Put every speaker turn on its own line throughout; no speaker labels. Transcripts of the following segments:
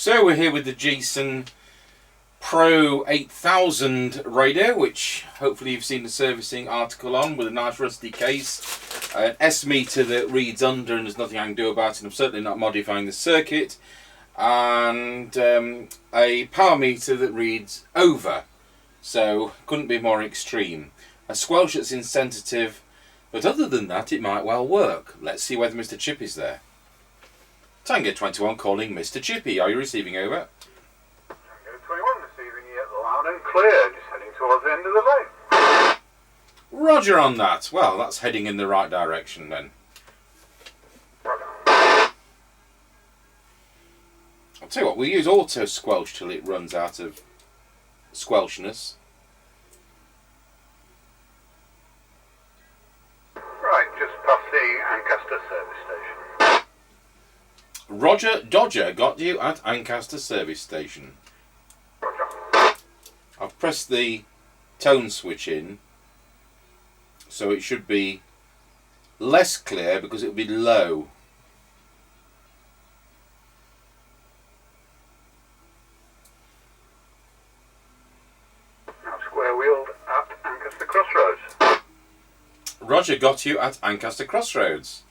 So we're here with the Jesan PRO8000 radio, which hopefully you've seen the servicing article on, with a nice rusty case, an S meter that reads under and there's nothing I can do about it, and I'm certainly not modifying the circuit, and a power meter that reads over, so couldn't be more extreme. A squelch that's insensitive, but other than that it might well work. Let's see whether Mr. Chippie's there. Tango 21 calling Mr. Chippie. Are you receiving over?
Tango 21 receiving you loud and clear, just heading towards the end of the lane.
Roger on that. Well, that's heading in the right direction then.
Roger.
I'll tell you what, we'll use auto squelch till it runs out of squelchness.
Right, just past the Ancaster service station.
Roger Dodger got you at Ancaster service station.
Roger.
I've pressed the tone switch in, so it should be less clear because it will be low.
Now square wheeled at Ancaster Crossroads.
Roger got you at Ancaster Crossroads.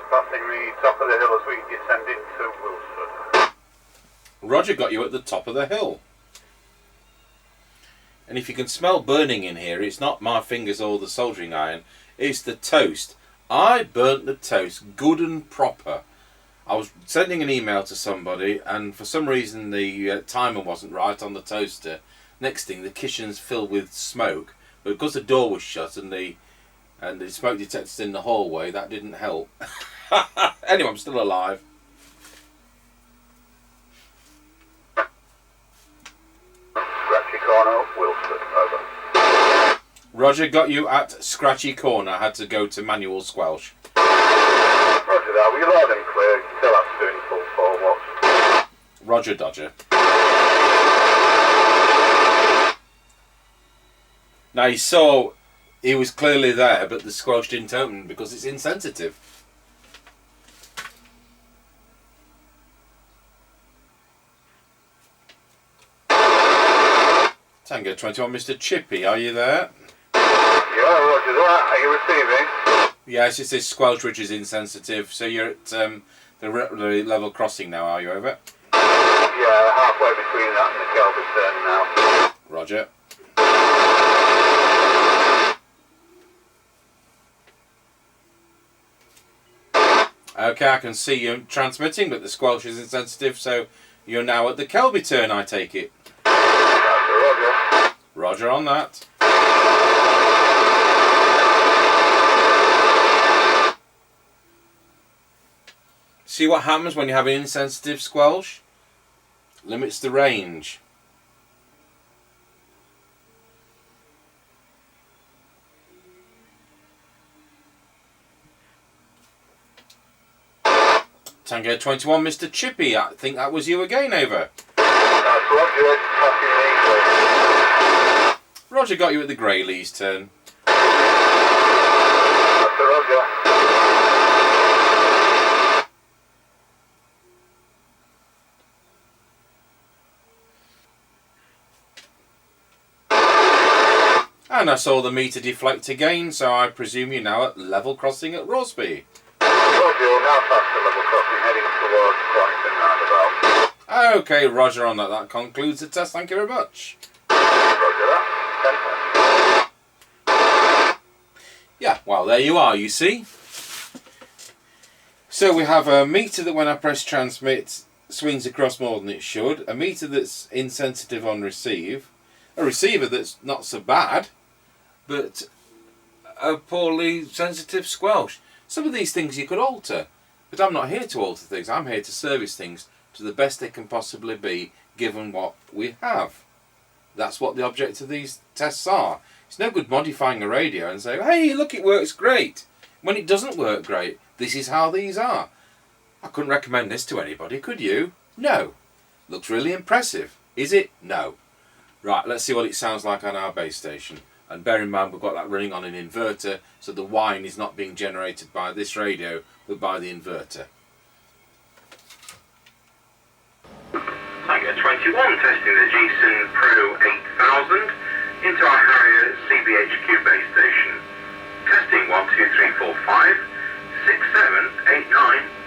Passing the top of the hill as we descend into Wilsford.
Roger got you at the top of the hill. And if you can smell burning in here, it's not my fingers or the soldering iron, it's the toast. I burnt the toast good and proper. I was sending an email to somebody and for some reason the timer wasn't right on the toaster. Next thing, the kitchen's filled with smoke, but because the door was shut and the smoke detector's in the hallway, that didn't help. Anyway, I'm still alive.
Scratchy Corner, Wilford, over.
Roger got you at Scratchy Corner. I had to go to manual squelch.
Roger that, were you loud and clear? Still that's doing full 4 watts.
Roger Dodger. Now you saw he was clearly there, but the squelch didn't open because it's insensitive. Tango 21, Mr. Chippie, are you there?
Yeah, roger that. Are you receiving?
Yes, it's this squelch which is insensitive. So you're at the level crossing now, are you, over?
Yeah, halfway between that and the Kelby turn now.
Roger. Okay, I can see you transmitting, but the squelch is insensitive, so you're now at the Kelby turn, I take it.
Roger.
Roger on that. See what happens when you have an insensitive squelch? Limits the range. Tango 21, Mr. Chippie, I think that was you again, over.
That's Roger, passing the
Roger got you at the Greyleys turn.
That's Roger.
And I saw the meter deflect again, so I presume you're now at level crossing at Rosby.
Roger, now past the level crossing, heading towards Quanton roundabout.
Okay, Roger on that. That concludes the test. Thank you very much.
Roger that. 10.
Yeah, well, there you are, you see. So we have a meter that when I press transmit swings across more than it should, a meter that's insensitive on receive, a receiver that's not so bad, but a poorly sensitive squelch. Some of these things you could alter, but I'm not here to alter things. I'm here to service things to the best they can possibly be, given what we have. That's what the object of these tests are. It's no good modifying a radio and saying, hey, look, it works great. When it doesn't work great, this is how these are. I couldn't recommend this to anybody, could you? No. Looks really impressive. Is it? No. Right, let's see what it sounds like on our base station. And bear in mind we've got that running on an inverter, so the whine is not being generated by this radio but by the inverter.
Tango 21 testing the Jesan PRO8000 into our Harrier CBHQ base station. Testing 1, 2, 3, 4, 5, 6, 7, 8, 9.